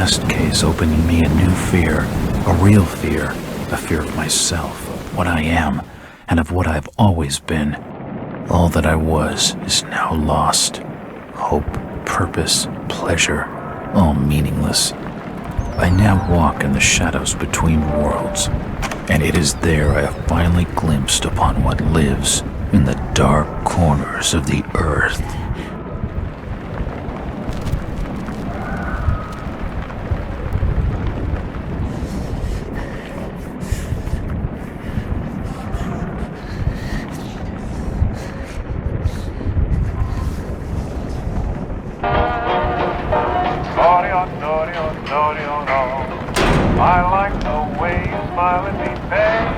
last case opened in me a new fear, a real fear, a fear of myself, of what I am, and of what I've always been. All that I was is now lost. Hope, purpose, pleasure, all meaningless. I now walk in the shadows between worlds, and it is there I have finally glimpsed upon what lives in the dark corners of the earth. I like the way you smile at me, baby.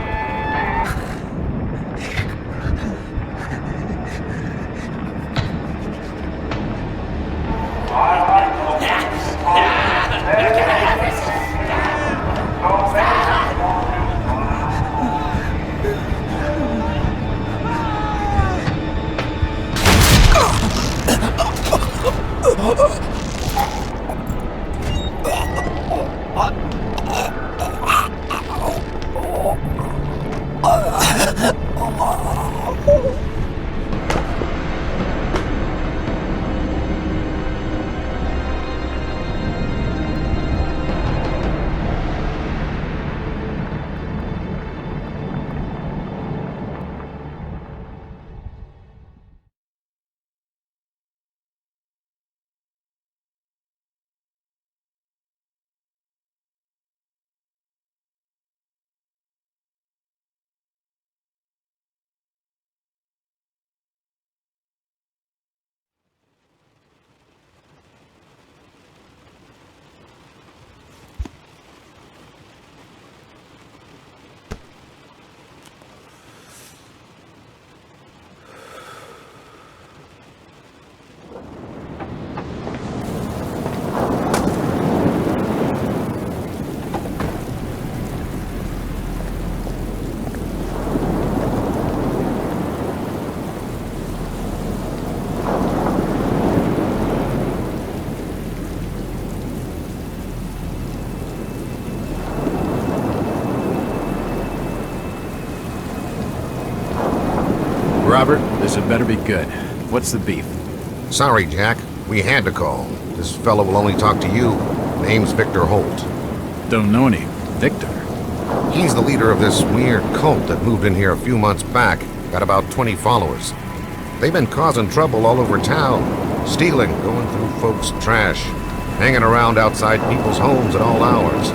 I like the way you smile at me, baby. Robert, this had better be good. What's the beef? Sorry, Jack. We had to call. This fellow will only talk to you. Name's Victor Holt. Don't know any Victor. He's the leader of this weird cult that moved in here a few months back. Got about 20 followers. They've been causing trouble all over town. Stealing, going through folks' trash, hanging around outside people's homes at all hours.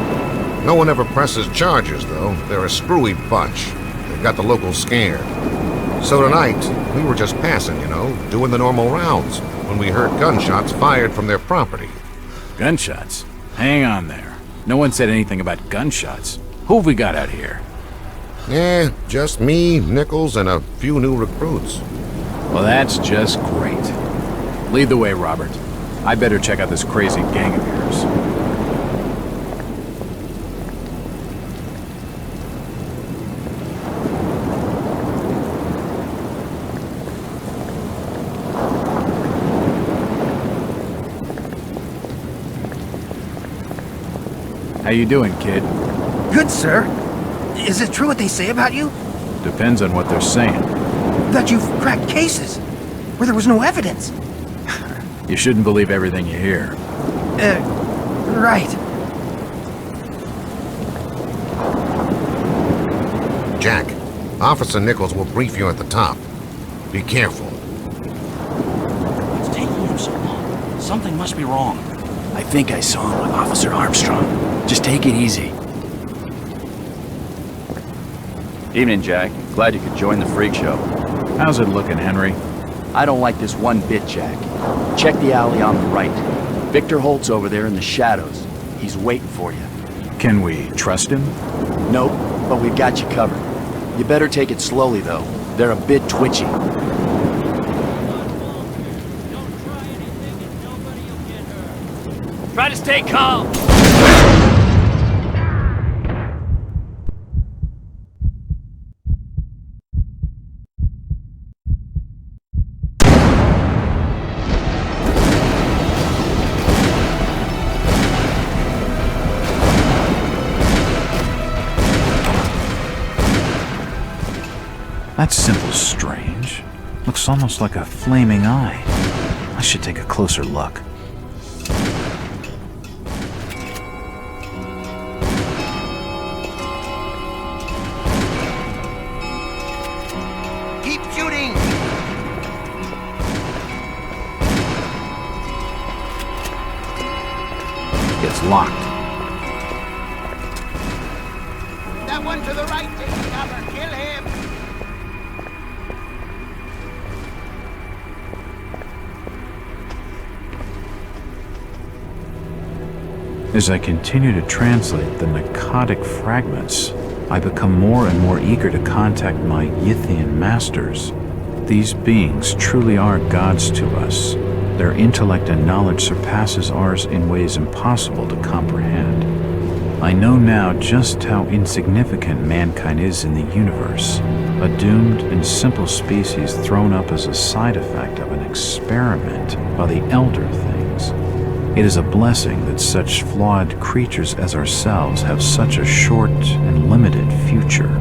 No one ever presses charges, though. They're a screwy bunch. They've got the locals scared. So tonight, we were just passing, doing the normal rounds, when we heard gunshots fired from their property. Gunshots? Hang on there. No one said anything about gunshots. Who have we got out here? Just me, Nichols, and a few new recruits. Well, that's just great. Lead the way, Robert. I better check out this crazy gang of yours. How you doing, kid? Good, sir. Is it true what they say about you? Depends on what they're saying. That you've cracked cases where there was no evidence. You shouldn't believe everything you hear. Right. Jack, Officer Nichols will brief you at the top. Be careful. It's taking him so long. Something must be wrong. I think I saw him with Officer Armstrong. Just take it easy. Evening, Jack. Glad you could join the freak show. How's it looking, Henry? I don't like this one bit, Jack. Check the alley on the right. Victor Holt's over there in the shadows. He's waiting for you. Can we trust him? Nope, but we've got you covered. You better take it slowly, though. They're a bit twitchy. Try to stay calm. That symbol's strange. Looks almost like a flaming eye. I should take a closer look. Keep shooting! It's locked. That one to the right, taking cover. Kill him! As I continue to translate the narcotic fragments, I become more and more eager to contact my Yithian masters. These beings truly are gods to us. Their intellect and knowledge surpasses ours in ways impossible to comprehend. I know now just how insignificant mankind is in the universe, a doomed and simple species thrown up as a side effect of an experiment by the elder things. It is a blessing that such flawed creatures as ourselves have such a short and limited future.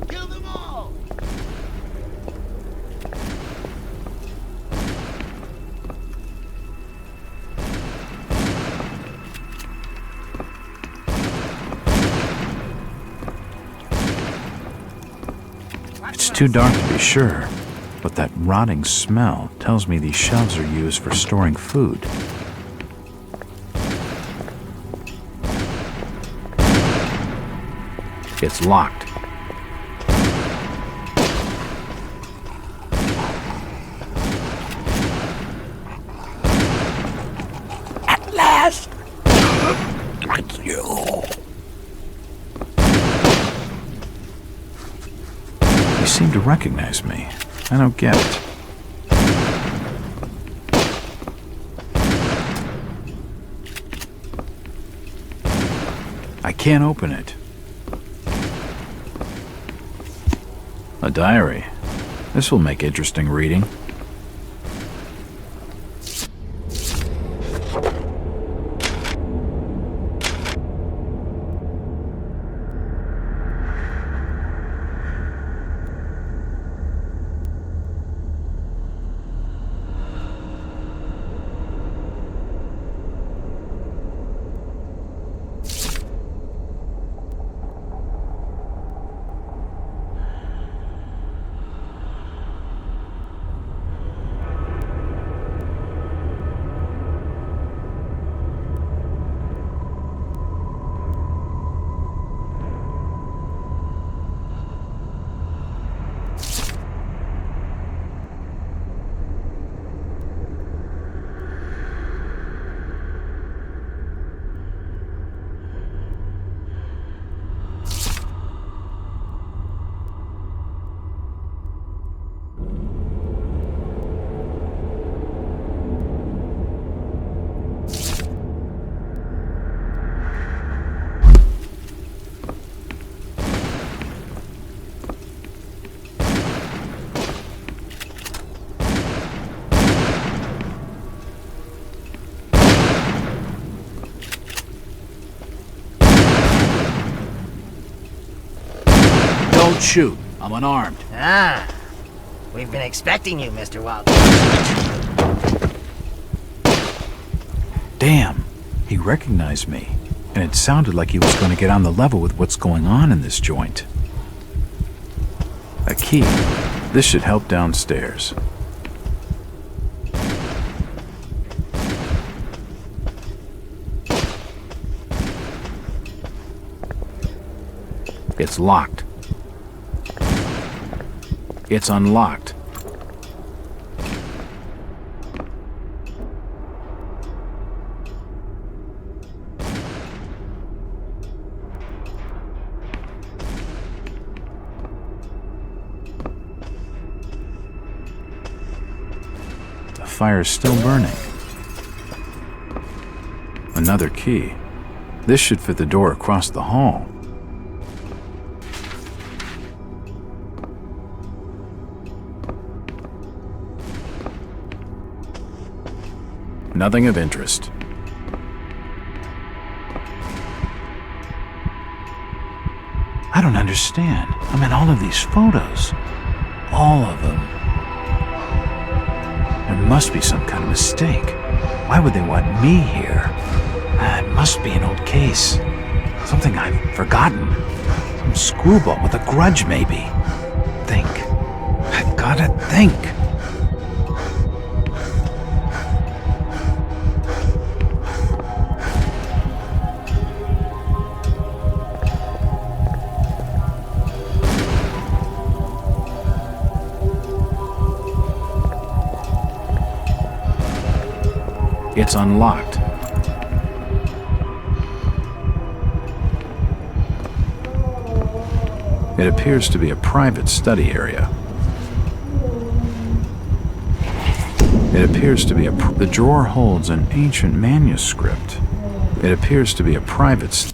Kill them all! It's too dark to be sure, but that rotting smell tells me these shelves are used for storing food. It's locked. At last! They seem to recognize me. I don't get it. I can't open it. A diary. This will make interesting reading. Don't shoot. I'm unarmed. Ah, we've been expecting you, Mr. Walton. Damn, he recognized me. and it sounded like he was going to get on the level with what's going on in this joint. A key. This should help downstairs. It's locked. It's unlocked. The fire's still burning. Another key. This should fit the door across the hall. Nothing of interest. I don't understand. I mean, all of these photos. All of them. There must be some kind of mistake. Why would they want me here? It must be an old case. Something I've forgotten. Some screwball with a grudge, maybe. Think. I've gotta think. It's unlocked. It appears to be a private study area. It appears to be the drawer holds an ancient manuscript. It appears to be a private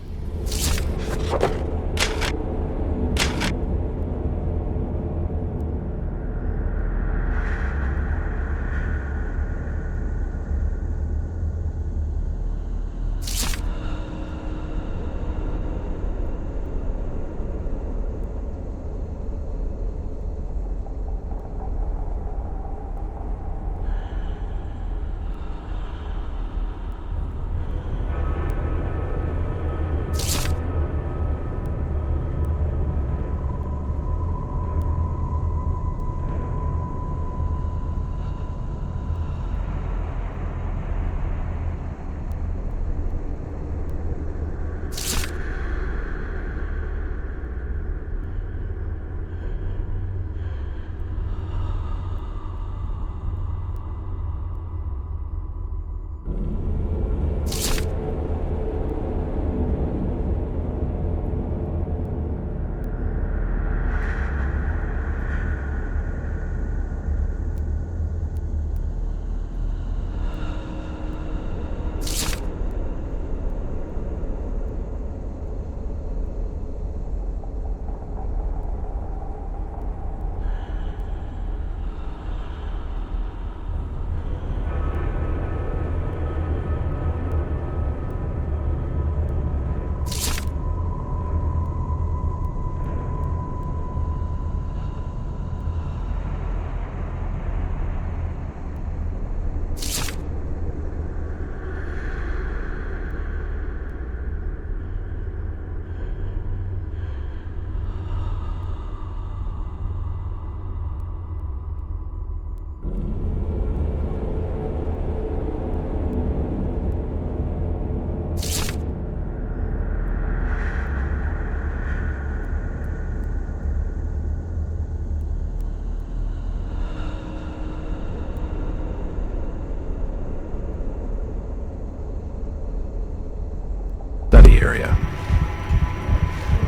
area.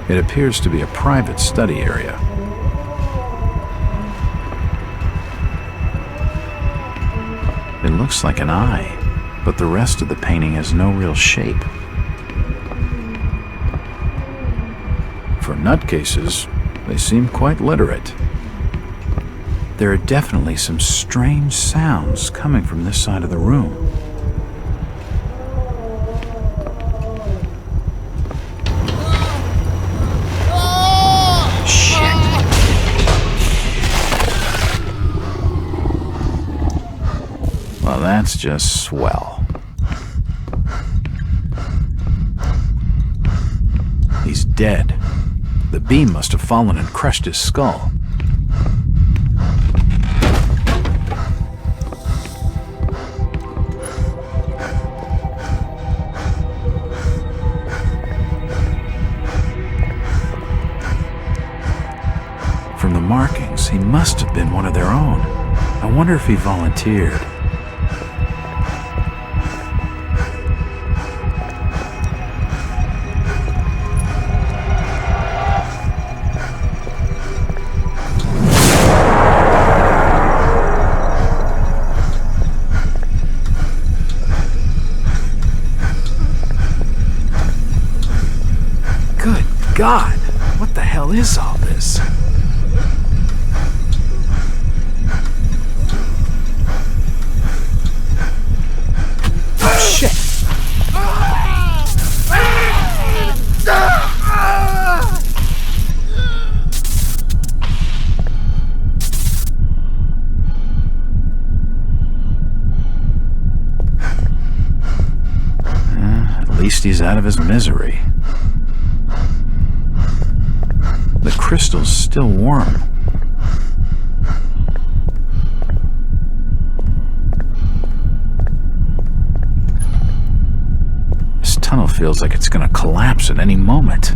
It appears to be a private study area. It looks like an eye, but the rest of the painting has no real shape. For nutcases, they seem quite literate. There are definitely some strange sounds coming from this side of the room. Well, that's just swell. He's dead. The beam must have fallen and crushed his skull. From the markings, he must have been one of their own. I wonder if he volunteered. Good God, what the hell is all this? At least he's out of his misery. The crystal's still warm. This tunnel feels like it's gonna collapse at any moment.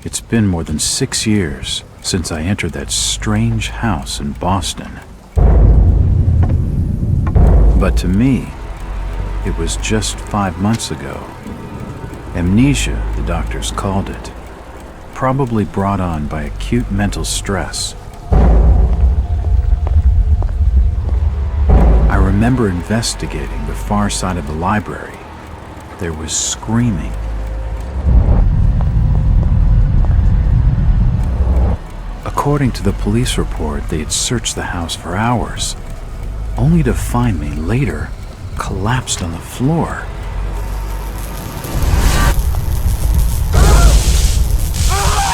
It's been more than 6 years since I entered that strange house in Boston. But to me, it was just 5 months ago. Amnesia, the doctors called it, probably brought on by acute mental stress. I remember investigating the far side of the library. There was screaming. According to the police report, they had searched the house for hours, only to find me later collapsed on the floor.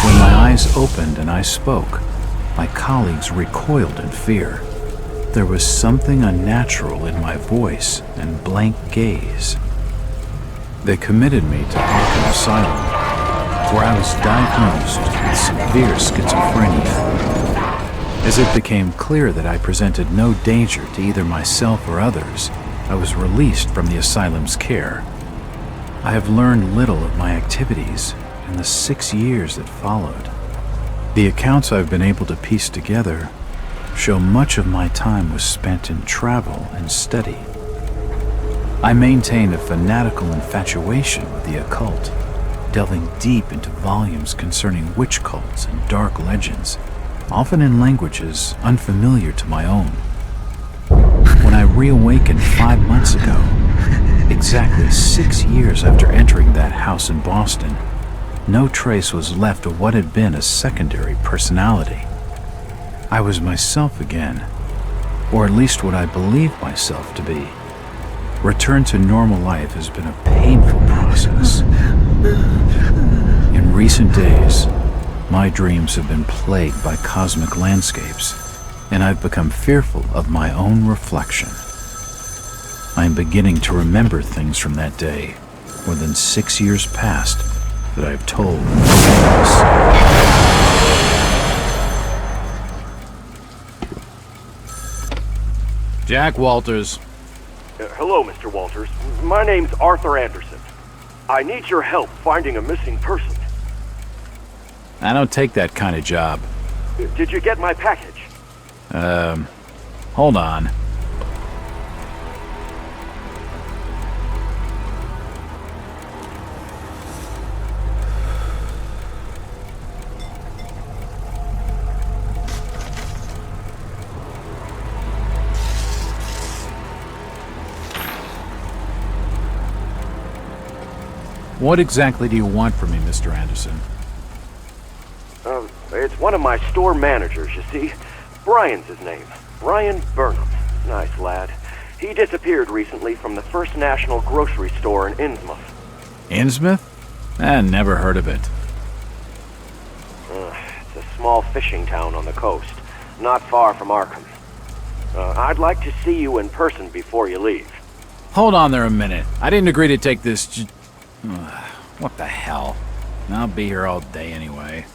When my eyes opened and I spoke, my colleagues recoiled in fear. There was something unnatural in my voice and blank gaze. They committed me to Arkham Asylum, where I was diagnosed with severe schizophrenia. As it became clear that I presented no danger to either myself or others, I was released from the asylum's care. I have learned little of my activities in the 6 years that followed. The accounts I've been able to piece together show much of my time was spent in travel and study. I maintained a fanatical infatuation with the occult, delving deep into volumes concerning witch cults and dark legends, often in languages unfamiliar to my own. When I reawakened 5 months ago, exactly 6 years after entering that house in Boston, no trace was left of what had been a secondary personality. I was myself again, or at least what I believed myself to be. Return to normal life has been a painful process. In recent days, My dreams have been plagued by cosmic landscapes, and I've become fearful of my own reflection. I am beginning to remember things from that day, more than 6 years past, that I have told no one else. Jack Walters. Hello, Mr. Walters. My name's Arthur Anderson. I need your help finding a missing person. I don't take that kind of job. Did you get my package? Hold on. What exactly do you want from me, Mr. Anderson? It's one of my store managers, you see. Brian's his name. Brian Burnham. Nice lad. He disappeared recently from the First National grocery store in Innsmouth. Innsmouth? Never heard of it. It's a small fishing town on the coast, not far from Arkham. I'd like to see you in person before you leave. Hold on there a minute. I didn't agree to take this what the hell? I'll be here all day anyway.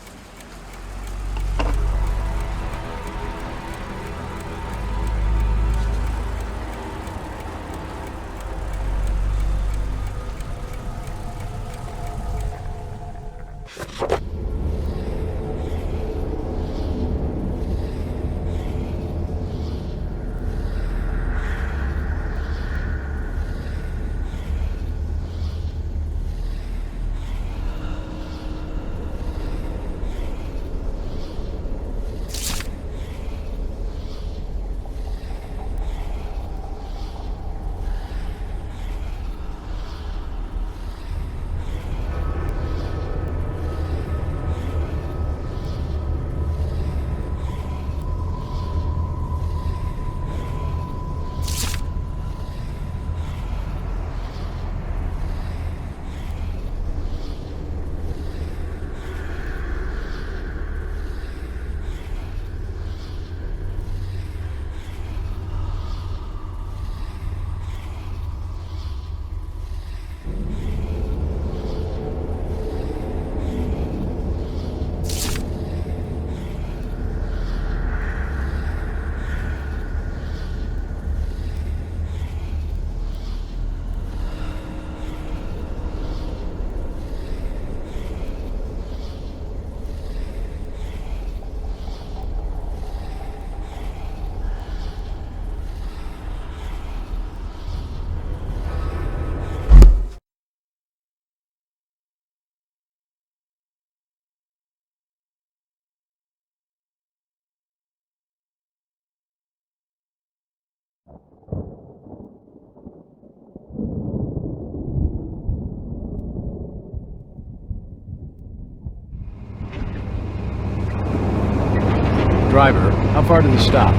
Driver, how far to the stop?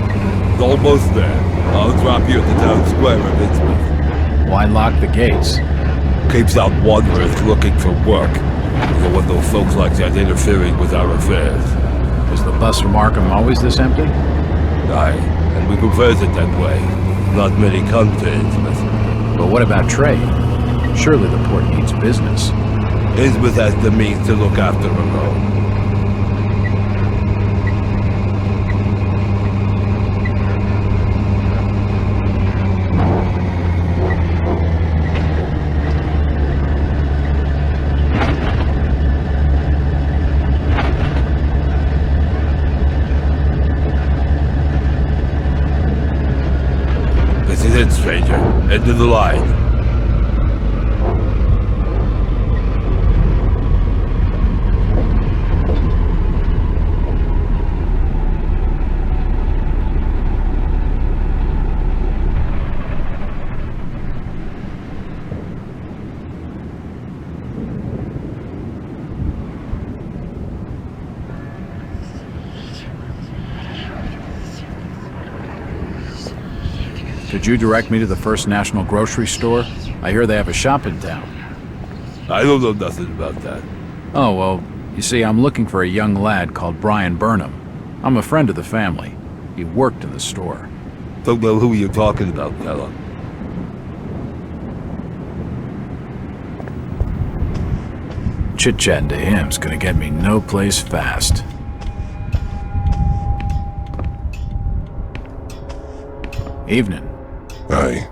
Almost there. I'll drop you at the town square of Innsmouth. Why lock the gates? Keeps out wanderers looking for work. We don't want those folks like that interfering with our affairs. Is the bus from Arkham always this empty? Aye, and we prefers it that way. Not many come to Innsmouth. But what about trade? Surely the port needs business. Innsmouth has the means to look after her own. This is it, stranger. End of the line. Could you direct me to the First National grocery store? I hear they have a shop in town. I don't know nothing about that. Oh, well, You see, I'm looking for a young lad called Brian Burnham. I'm a friend of the family. He worked in the store. Don't know who you're talking about, fella. Chit-chatting to him's gonna get me no place fast. Evening. Hi.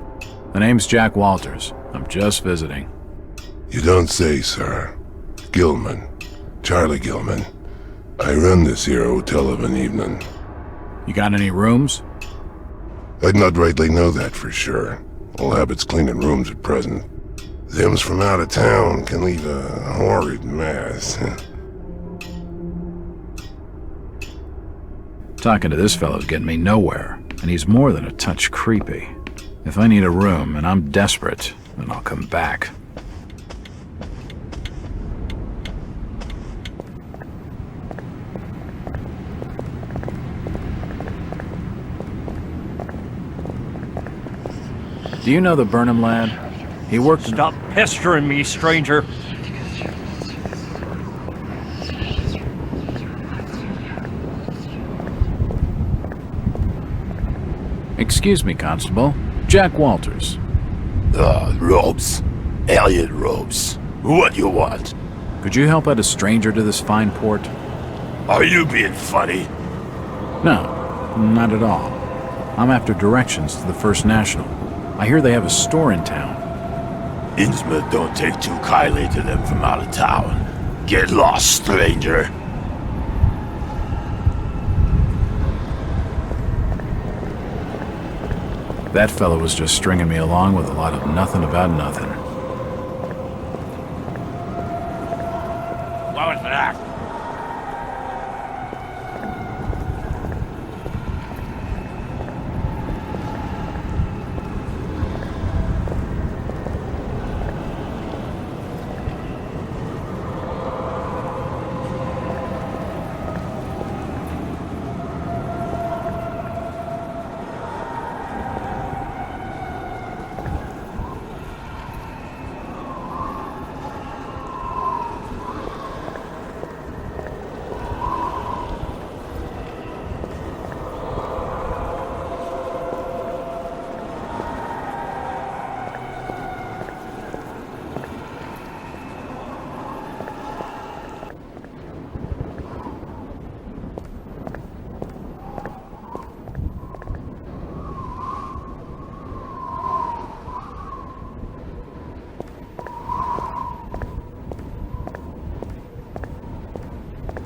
The name's Jack Walters. I'm just visiting. You don't say, sir. Gilman. Charlie Gilman. I run this here hotel of an evening. You got any rooms? I'd not rightly know that for sure. All habits cleaning rooms at present. Them's from out of town can leave a horrid mess. Talking to this fellow's getting me nowhere, and he's more than a touch creepy. If I need a room and I'm desperate, then I'll come back. Do you know the Burnham lad? He worked... Stop pestering me, stranger. Excuse me, Constable. Jack Walters. Robes. Alien robes. What you want? Could you help out a stranger to this fine port? Are you being funny? No, not at all. I'm after directions to the First National. I hear they have a store in town. Innsmouth don't take too kindly to them from out of town. Get lost, stranger. That fellow was just stringing me along with a lot of nothing about nothing. What was that?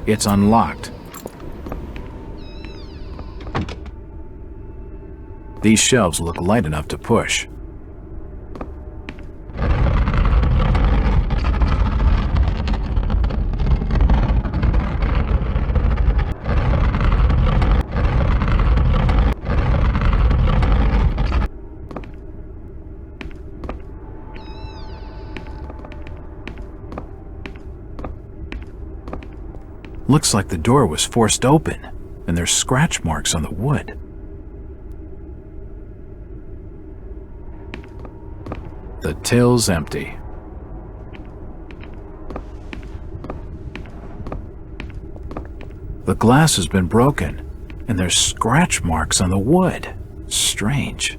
It's unlocked. These shelves look light enough to push. Looks like the door was forced open, and there's scratch marks on the wood. The till's empty. The glass has been broken, and there's scratch marks on the wood. Strange.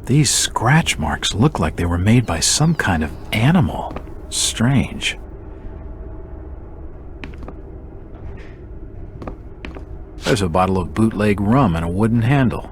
These scratch marks look like they were made by some kind of animal. Strange. There's a bottle of bootleg rum and a wooden handle.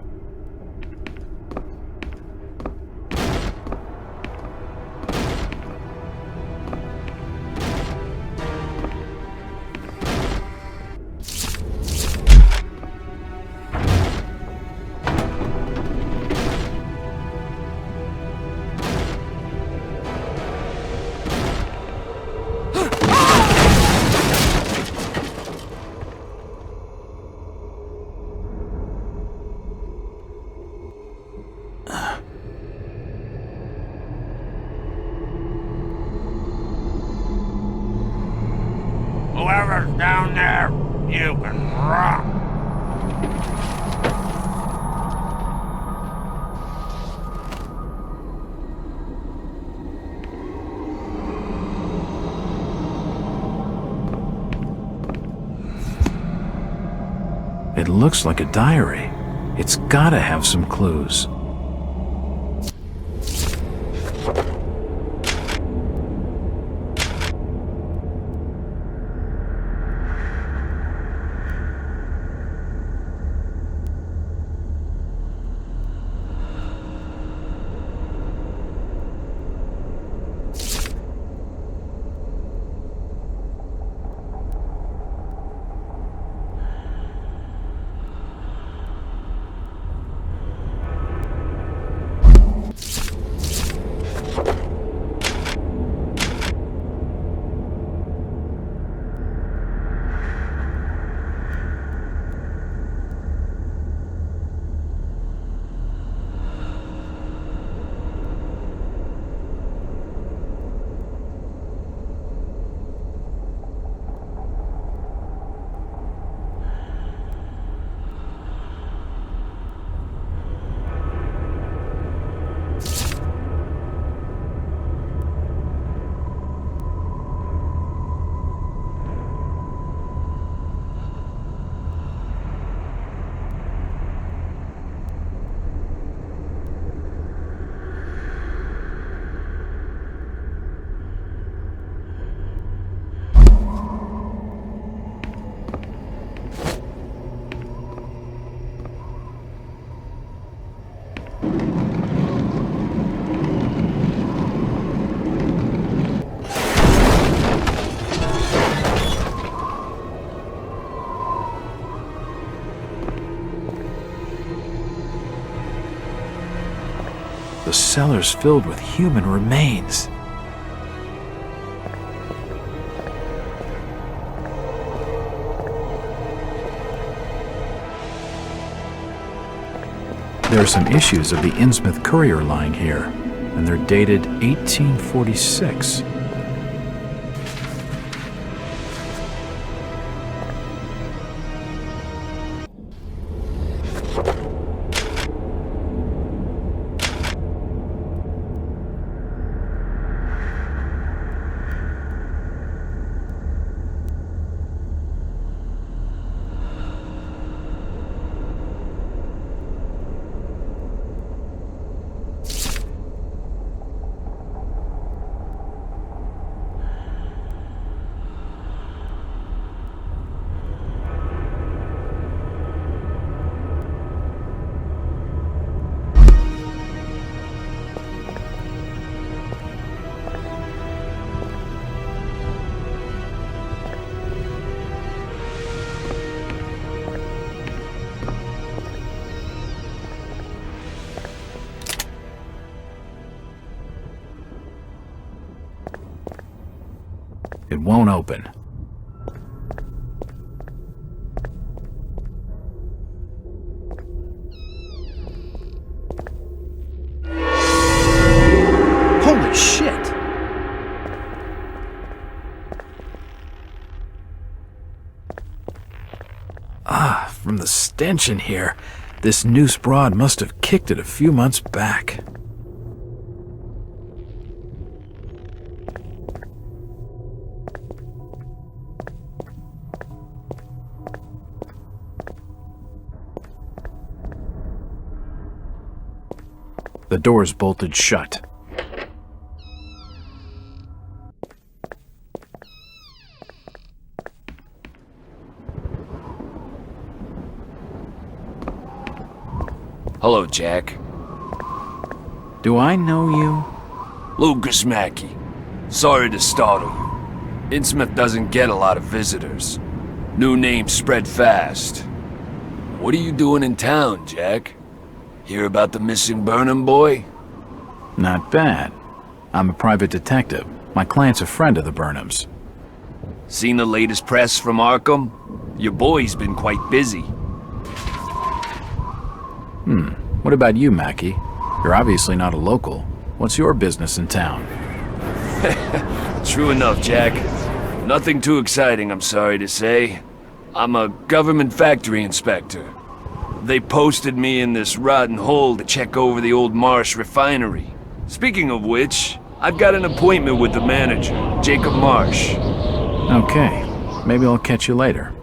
Whoever's down there, you can rock. It looks like a diary. It's gotta have some clues. The cellar's filled with human remains. There are some issues of the Innsmouth Courier lying here, and they're dated 1846. It won't open. Holy shit! From the stench in here, this noose broad must have kicked it a few months back. The door's bolted shut. Hello, Jack. Do I know you? Lucas Mackey. Sorry to startle you. Innsmouth doesn't get a lot of visitors. New names spread fast. What are you doing in town, Jack? Hear about the missing Burnham boy? Not bad. I'm a private detective. My client's a friend of the Burnhams. Seen the latest press from Arkham? Your boy's been quite busy. What about you, Mackie? You're obviously not a local. What's your business in town? True enough, Jack. Nothing too exciting, I'm sorry to say. I'm a government factory inspector. They posted me in this rotten hole to check over the old Marsh refinery. Speaking of which, I've got an appointment with the manager, Jacob Marsh. Okay, maybe I'll catch you later.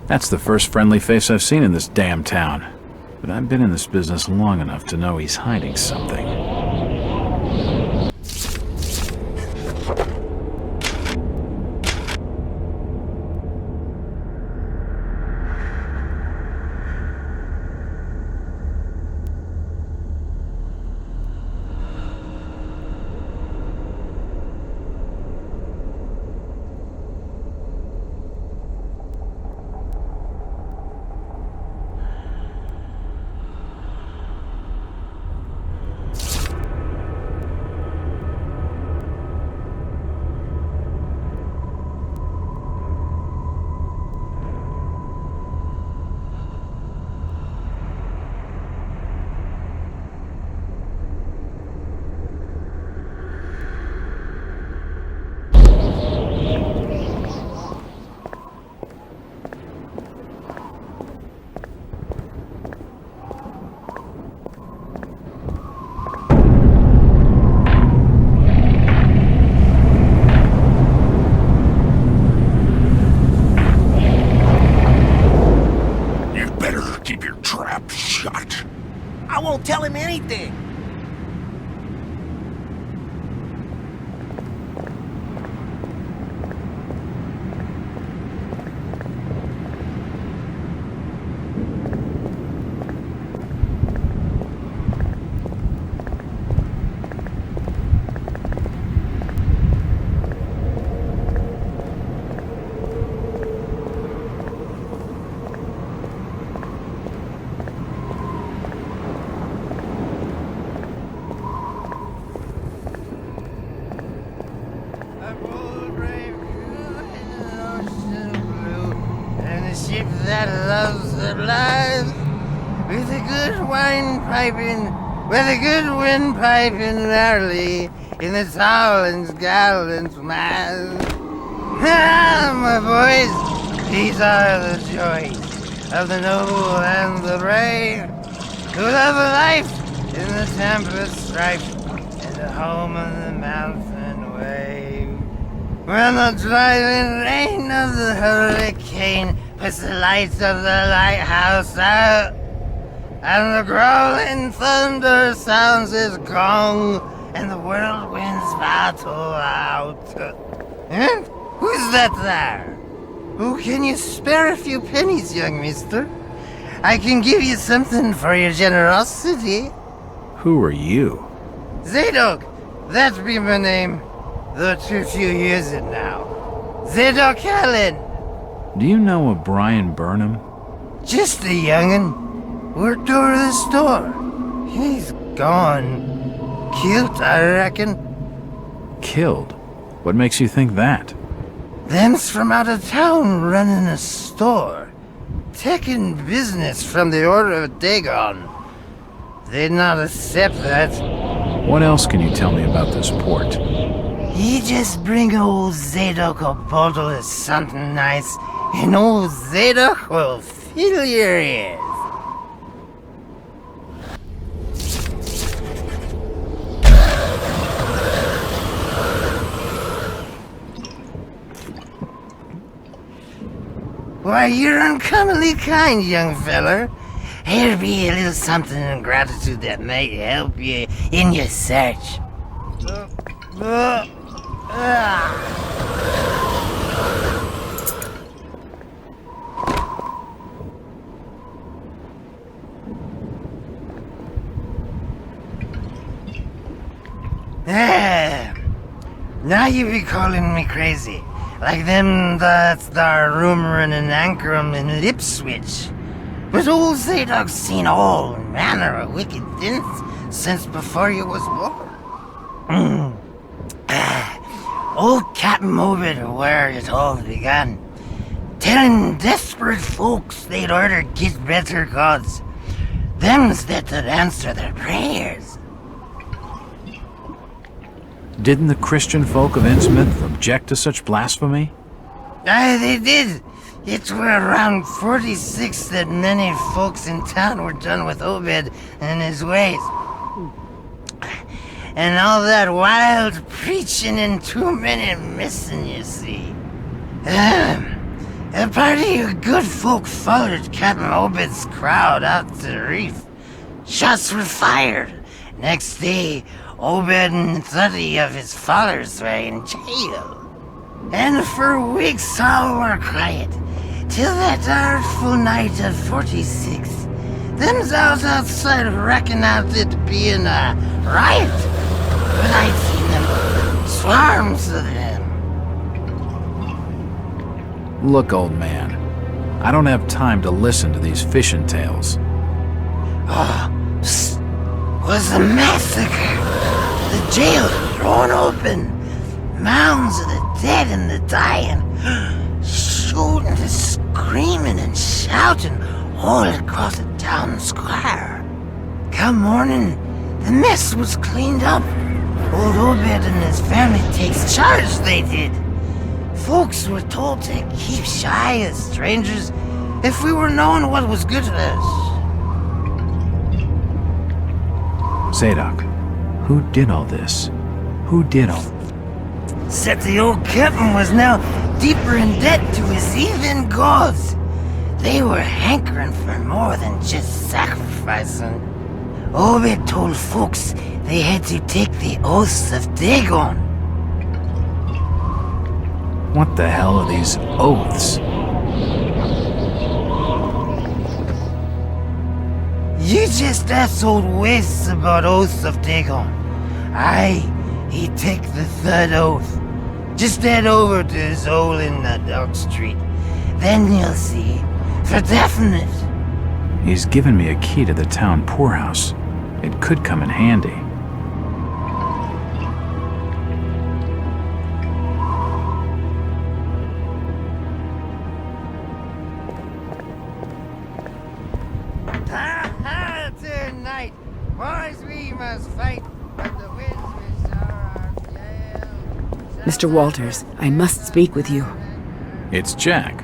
That's the first friendly face I've seen in this damn town. But I've been in this business long enough to know he's hiding something. I won't tell him anything. That loves the lives with a good wine piping, with a good wind piping early in the tall and gallant mass. Ah, my boys, these are the joys of the noble and the brave, who love life in the tempest strife and the home of the mountain wave. When the driving rain of the hurricane puts the lights of the lighthouse out, and the growling thunder sounds its gong, and the whirlwinds battle out. And who's that there? Oh, can you spare a few pennies, young mister? I can give you something for your generosity. Who are you? Zadok, that be my name, though too few use it now. Zadok Allen. Do you know a Brian Burnham? Just a young'un. Worked over the store. He's gone. Killed, I reckon. Killed? What makes you think that? Them's from out of town running a store. Taking business from the Order of Dagon. They'd not accept that. What else can you tell me about this port? You just bring old Zadok a bottle of something nice, and old Zadok will fill your ears. Why, you're uncommonly kind, young feller. Here'll be a little something in gratitude that might help you in your search. Now you be calling me crazy. Like them that's thar rumoring and anchoring in Lipswich. But old Zadok's seen all manner of wicked things since before you was born. Old Captain Mobit where it all began. Telling desperate folks they'd order get better gods. Them's that would answer their prayers. Didn't the Christian folk of Innsmouth object to such blasphemy? Aye, they did. It were around 46 that many folks in town were done with Obed and his ways. And all that wild preaching and too many missing, you see. A party of good folk followed Captain Obed's crowd out to the reef. Shots were fired. Next day, Obed and 30 of his followers were in jail. And for weeks all were quiet, till that artful night of 46. Themselves outside reckon out it being a riot, but I'd seen them, swarms of them. Look, old man, I don't have time to listen to these fishing tales. Was a massacre. The jail thrown open. Mounds of the dead and the dying. Shooting and screaming and shouting all across the town square. Come morning, the mess was cleaned up. Old Obed and his family takes charge, they did. Folks were told to keep shy as strangers if we were knowing what was good to us. Zadok, who did all this? Who did all... Said the old captain was now deeper in debt to his heathen gods. They were hankering for more than just sacrificing. Obed told folks they had to take the oaths of Dagon. What the hell are these oaths? You just asked old Wes about oaths of Dagon. Aye, he take the third oath. Just head over to his hole in the Dark Street. Then you'll see. For definite. He's given me a key to the town poorhouse. It could come in handy. Tonight, boys, we must fight, but the winds will shower our gale. Mr. Walters, I must speak with you. It's Jack.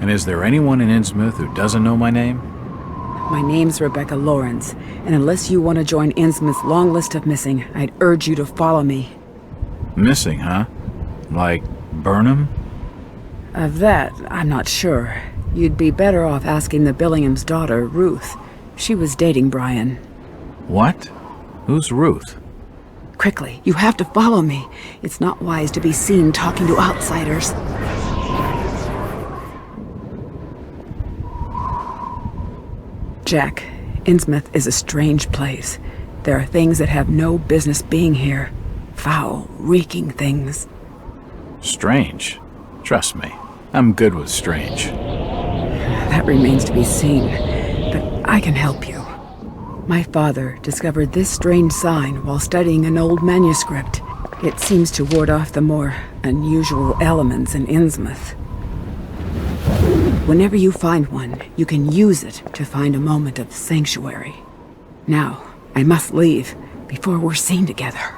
And is there anyone in Innsmouth who doesn't know my name? My name's Rebecca Lawrence, and unless you want to join Innsmouth's long list of missing, I'd urge you to follow me. Missing, huh? Like Burnham? Of that, I'm not sure. You'd be better off asking the Billingham's daughter, Ruth. She was dating Brian. What? Who's Ruth? Quickly, you have to follow me. It's not wise to be seen talking to outsiders. Jack, Innsmouth is a strange place. There are things that have no business being here. Foul, reeking things. Strange. Trust me, I'm good with strange. That remains to be seen, but I can help you. My father discovered this strange sign while studying an old manuscript. It seems to ward off the more unusual elements in Innsmouth. Whenever you find one, you can use it to find a moment of sanctuary. Now, I must leave before we're seen together.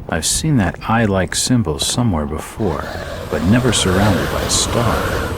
I've seen that eye-like symbol somewhere before, but never surrounded by a star.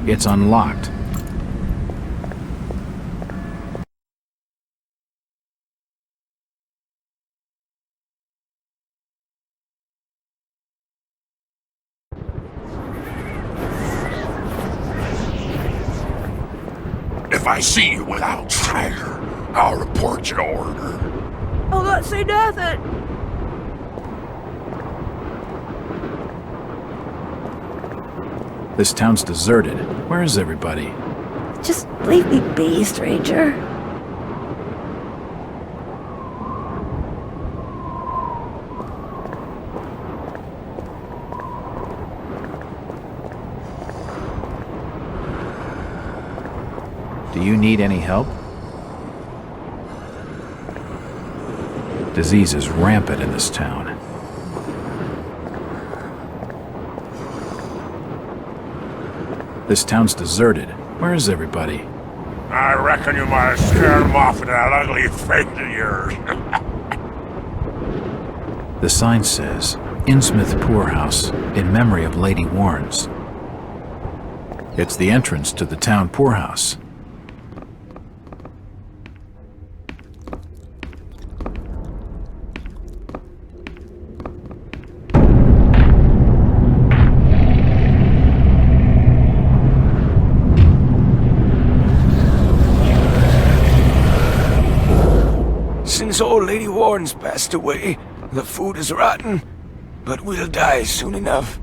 It's unlocked. If I see you without fire, I'll report your order. I'll not say nothing. This town's deserted. Where is everybody? Just leave me be, stranger. Do you need any help? Disease is rampant in this town. This town's deserted. Where is everybody? I reckon you might have scared him off with that ugly face of yours. The sign says, Innsmouth Poorhouse, in memory of Lady Warnes. It's the entrance to the town poorhouse. Since old Lady Warren's passed away, the food is rotten, but we'll die soon enough.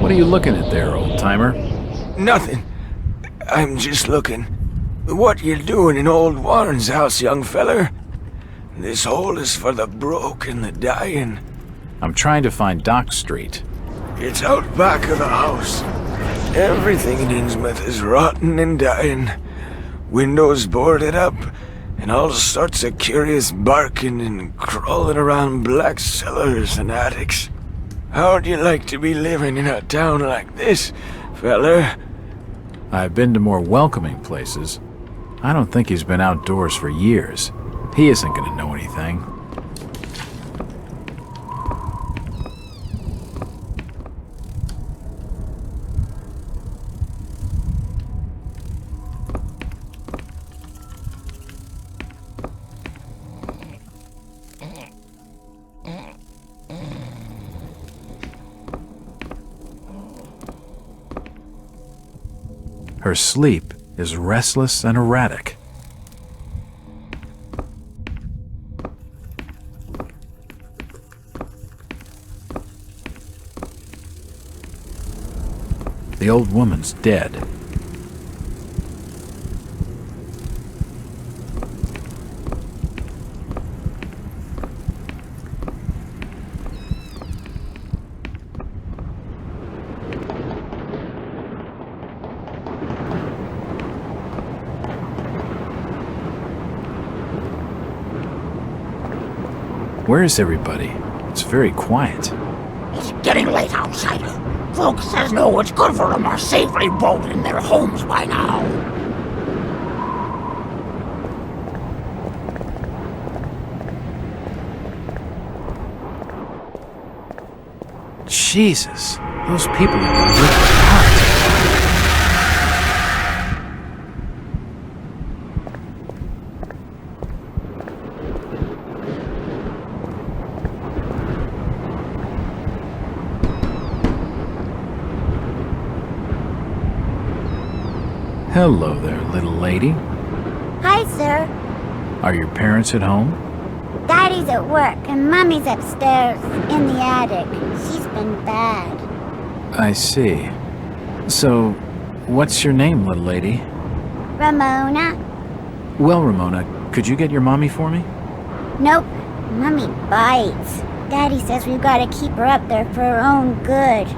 What are you looking at there, old-timer? Nothing. I'm just looking. What you doing in old Warren's house, young feller? This hole is for the broke and the dying. I'm trying to find Dock Street. It's out back of the house. Everything in Innsmouth is rotten and dying. Windows boarded up, and all sorts of curious barking and crawling around black cellars and attics. How'd you like to be living in a town like this, feller? I've been to more welcoming places. I don't think he's been outdoors for years. He isn't gonna know anything. Her sleep is restless and erratic. The old woman's dead. Where is everybody? It's very quiet. It's getting late outside. Folks says know what's good for them are safely bolted in their homes by now. Jesus, those people are gonna rip it apart. Hello there, little lady. Hi, sir. Are your parents at home? Daddy's at work and Mummy's upstairs in the attic. She's been bad. I see. So, what's your name, little lady? Ramona? Well, Ramona, could you get your mommy for me? Nope. Mummy bites. Daddy says we've got to keep her up there for her own good.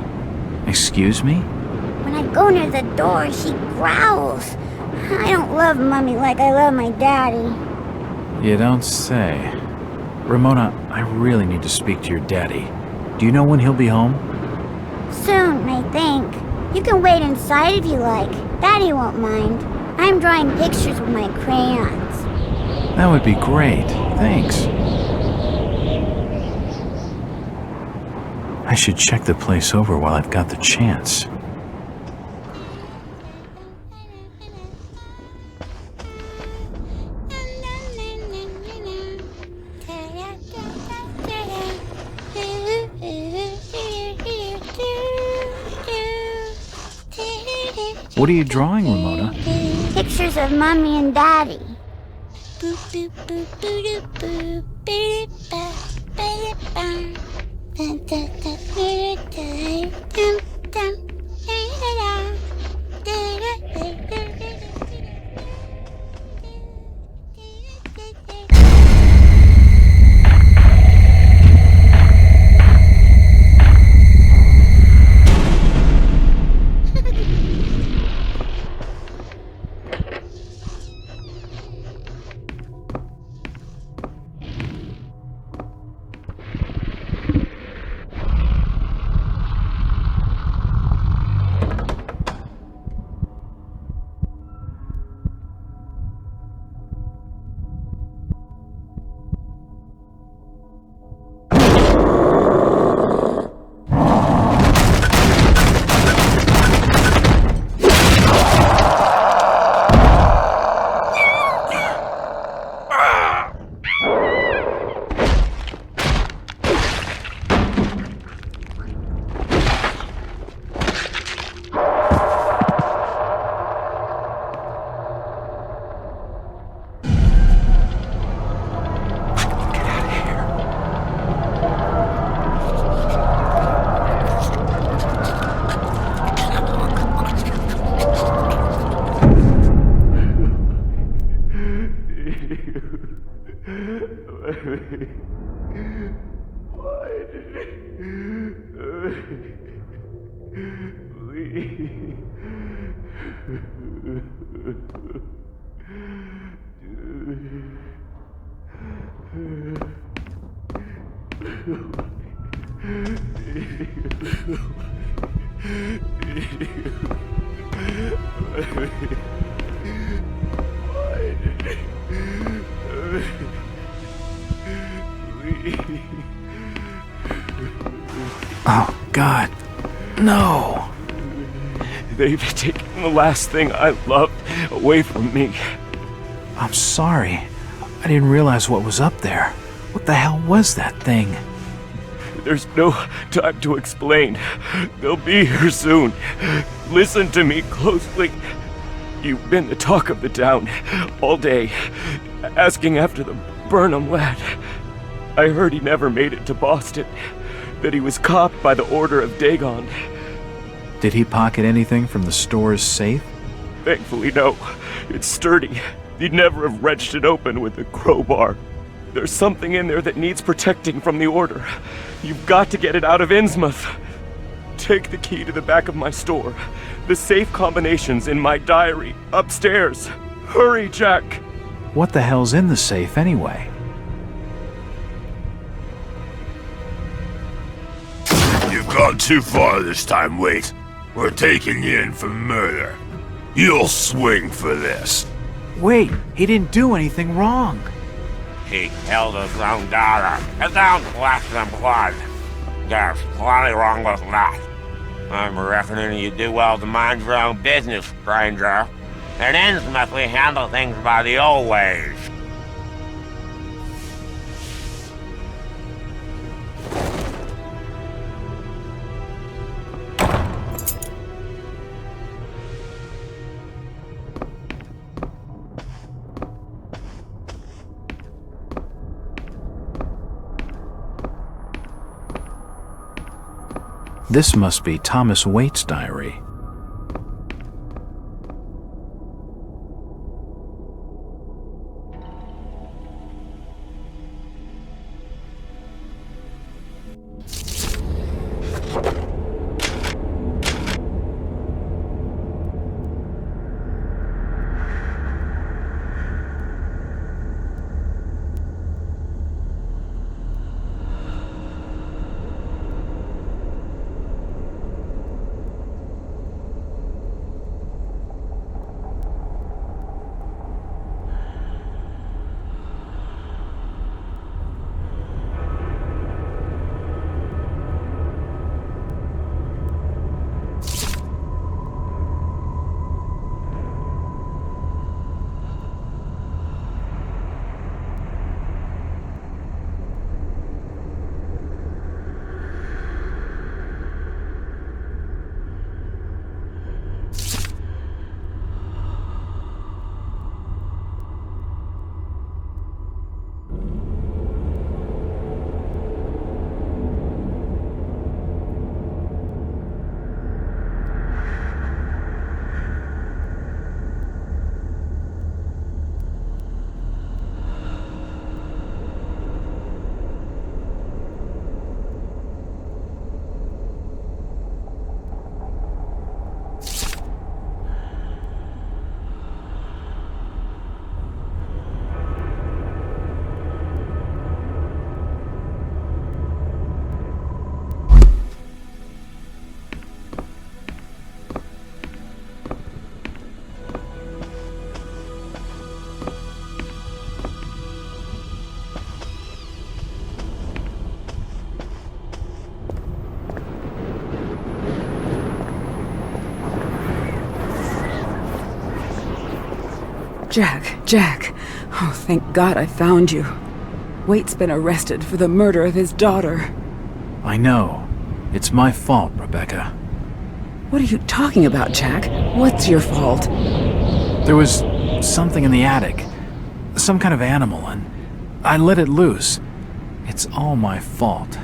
Excuse me? When I go near the door, she growls. I don't love Mummy like I love my daddy. You don't say. Ramona, I really need to speak to your daddy. Do you know when he'll be home? Soon, I think. You can wait inside if you like. Daddy won't mind. I'm drawing pictures with my crayons. That would be great. Thanks. I should check the place over while I've got the chance. What are you drawing, Ramona? Pictures of Mommy and Daddy. Oh, God. No. They've taken the last thing I loved away from me. I'm sorry. I didn't realize what was up there. What the hell was that thing? There's no time to explain. They'll be here soon. Listen to me closely. You've been the talk of the town all day, asking after the Burnham lad. I heard he never made it to Boston, that he was copped by the order of Dagon. Did he pocket anything from the store's safe? Thankfully, no. It's sturdy. He'd never have wrenched it open with a crowbar. There's something in there that needs protecting from the order. You've got to get it out of Innsmouth. Take the key to the back of my store. The safe combination's in my diary, upstairs. Hurry, Jack! What the hell's in the safe anyway? You've gone too far this time, Wait. We're taking you in for murder. You'll swing for this. Wait, he didn't do anything wrong. He killed his own daughter. It sounds flesh and blood. There's plenty wrong with that. I'm reckoning you do well to mind your own business, stranger. In Innsmouth, we handle things by the old ways. This must be Thomas Waite's diary. Jack. Oh, thank God I found you. Waite's been arrested for the murder of his daughter. I know. It's my fault, Rebecca. What are you talking about, Jack? What's your fault? There was something in the attic. Some kind of animal, and I let it loose. It's all my fault.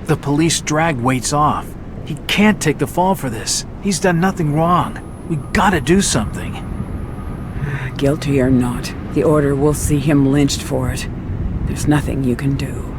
The police dragged Waits off. He can't take the fall for this. He's done nothing wrong. We gotta do something. Guilty or not, the Order will see him lynched for it. There's nothing you can do.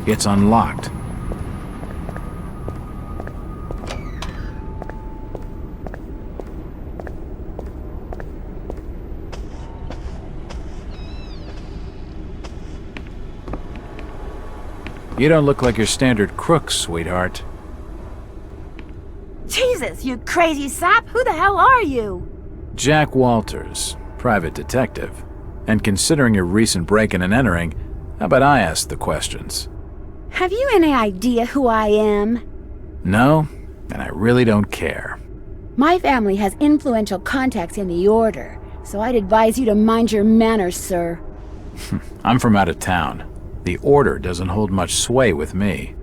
It's unlocked. You don't look like your standard crook, sweetheart. Jesus, you crazy sap! Who the hell are you? Jack Walters, private detective. And considering your recent break-in and entering, how about I ask the questions? Have you any idea who I am? No, and I really don't care. My family has influential contacts in the Order, so I'd advise you to mind your manners, sir. I'm from out of town. The Order doesn't hold much sway with me.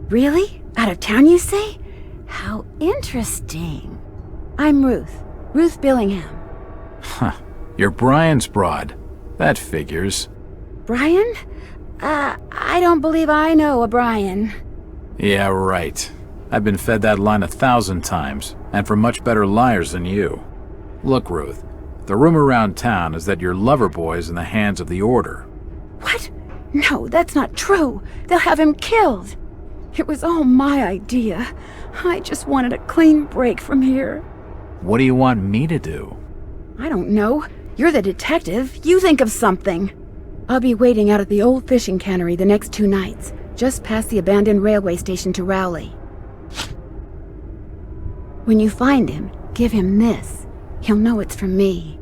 Really? Out of town, you say? How interesting. I'm Ruth Billingham. Huh. You're Brian's broad. That figures. Brian? I don't believe I know a Brian. Yeah, right. I've been fed that line 1,000 times, and from much better liars than you. Look, Ruth, the rumor around town is that your lover boy is in the hands of the Order. What? No, that's not true. They'll have him killed. It was all my idea. I just wanted a clean break from here. What do you want me to do? I don't know. You're the detective. You think of something. I'll be waiting out at the old fishing cannery the next 2 nights, just past the abandoned railway station to Rowley. When you find him, give him this. He'll know it's from me.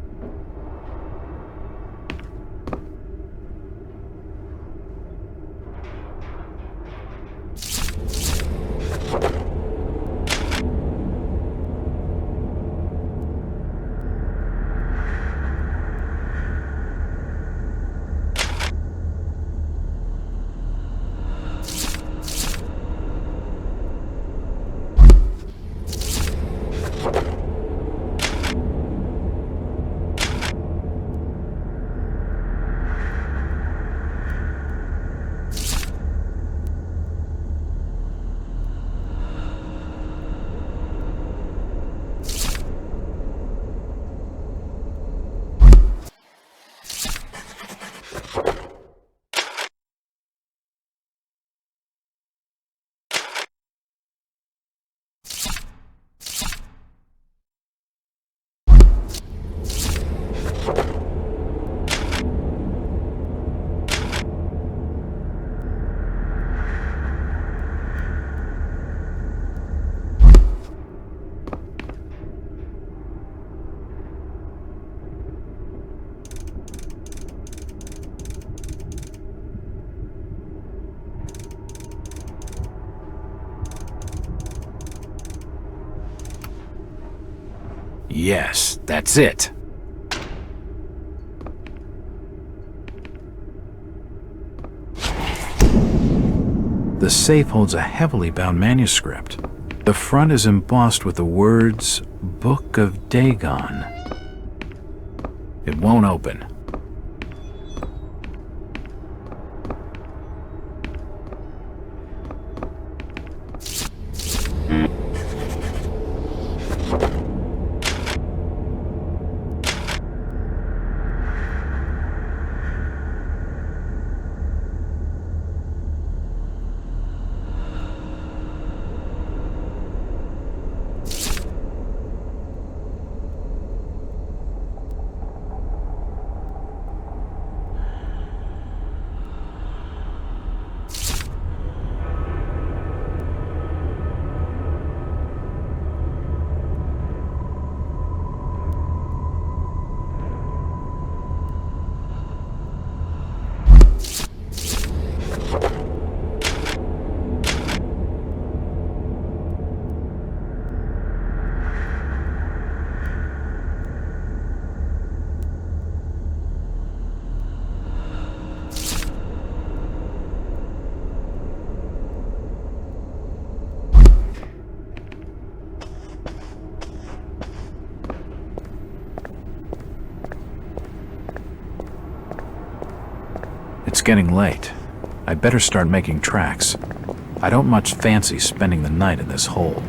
Yes, that's it. The safe holds a heavily bound manuscript. The front is embossed with the words, Book of Dagon. It won't open. It's getting late. I'd better start making tracks. I don't much fancy spending the night in this hole.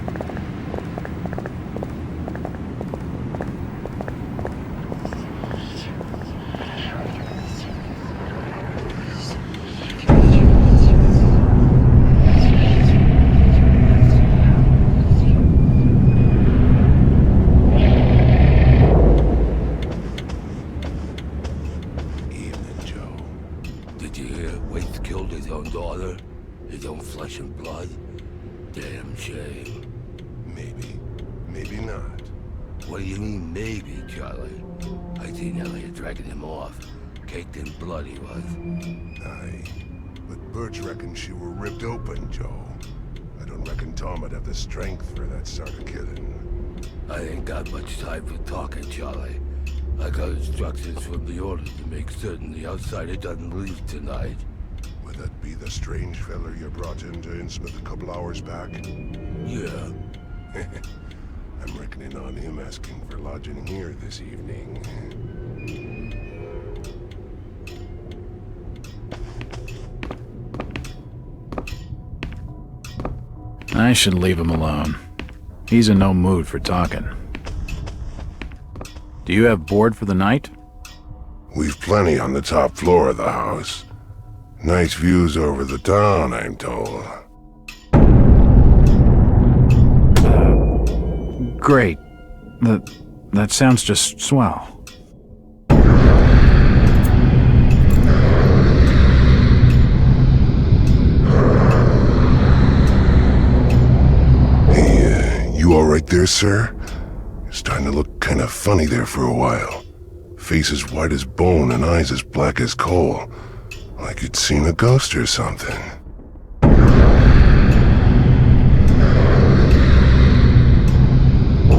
Strength for that sort of killing. I ain't got much time for talking, Charlie. I got instructions from the order to make certain the outsider doesn't leave tonight. Would that be the strange fella you brought into Innsmouth a couple hours back? Yeah. I'm reckoning on him asking for lodging here this evening. I should leave him alone. He's in no mood for talking. Do you have board for the night? We've plenty on the top floor of the house. Nice views over the town, I'm told. Great. That sounds just swell. You all right there, sir? You're starting to look kind of funny there for a while. Face as white as bone and eyes as black as coal. Like you'd seen a ghost or something.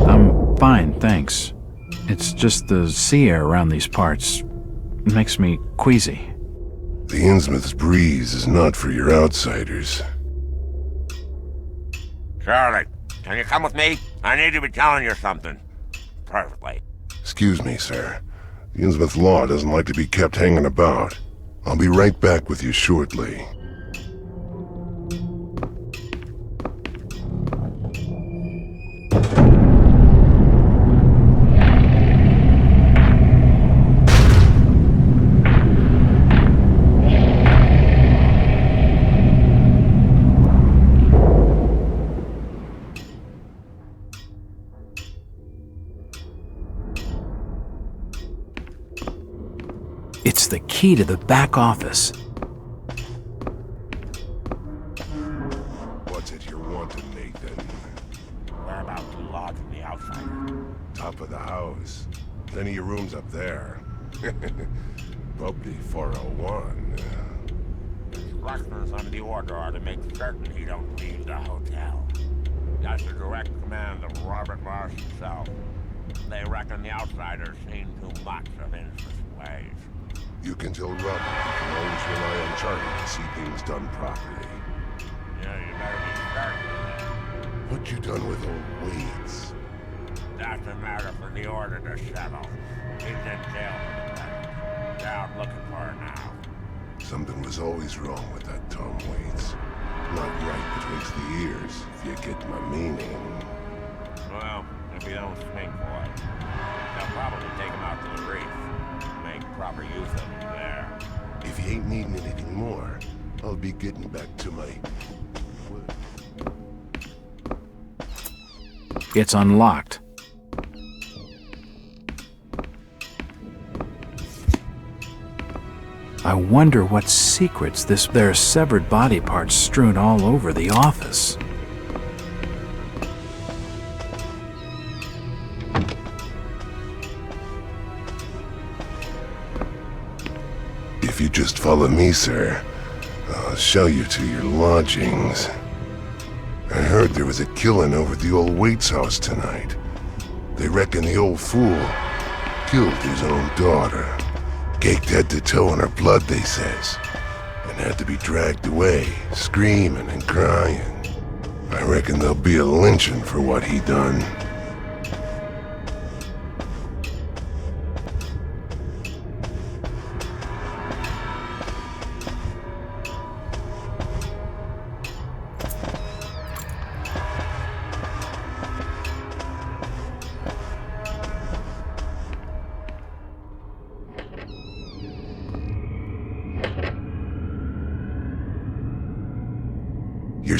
I'm fine, thanks. It's just the sea air around these parts. It makes me queasy. The Innsmouth's breeze is not for your outsiders. Charlie, can you come with me? I need to be telling you something. Perfectly. Excuse me, sir. The Innsmouth law doesn't like to be kept hanging about. I'll be right back with you shortly. It's the key to the back office. What's it you're wanting, Nathan? We're about to lodge in the outsider. Top of the house. Plenty of rooms up there. Probably 401. Instructions on the order to make certain he don't leave the hotel. That's the direct command of Robert Marsh himself. They reckon the outsiders seen too much of Innsmouth's ways. You can tell Robert you can always rely on Charlie to see things done properly. Yeah, you better be certain. What you done with old Waits? That's a matter for the order to settle. He's in jail for the present. They're out looking for her now. Something was always wrong with that Tom Waits. Not right betwixt the ears, if you get my meaning. Well, if you don't swing for it, they'll probably take him out to the reef. Make proper use of him there. If you ain't needing anything more, I'll be getting back to my... It's unlocked. I wonder what secrets there are severed body parts strewn all over the office. If you just follow me, sir, I'll show you to your lodgings. I heard there was a killing over at the old Waits house tonight. They reckon the old fool killed his own daughter. Caked head to toe in her blood, they says, and had to be dragged away, screaming and crying. I reckon there'll be a lynching for what he done.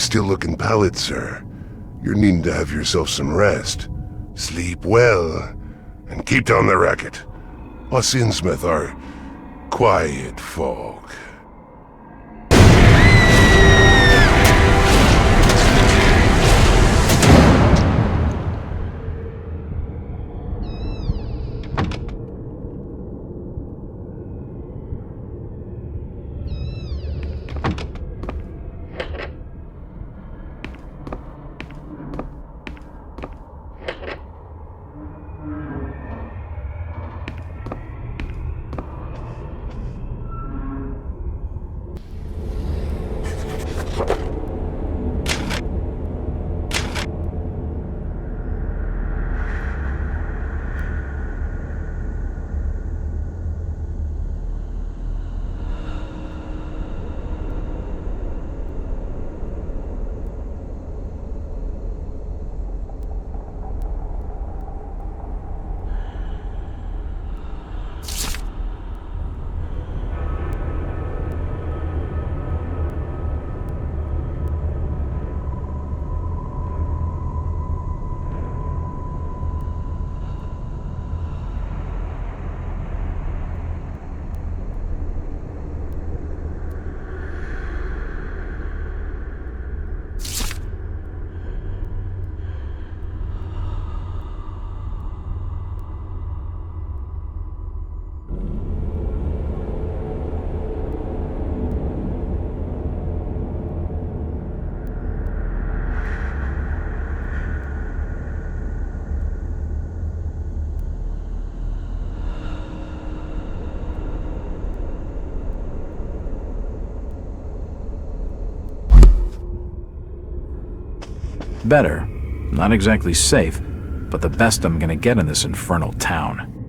still looking pallid, sir. You're needing to have yourself some rest. Sleep well, and keep down the racket. Us Innsmouth are quiet folk. Better. Not exactly safe, but the best I'm gonna get in this infernal town.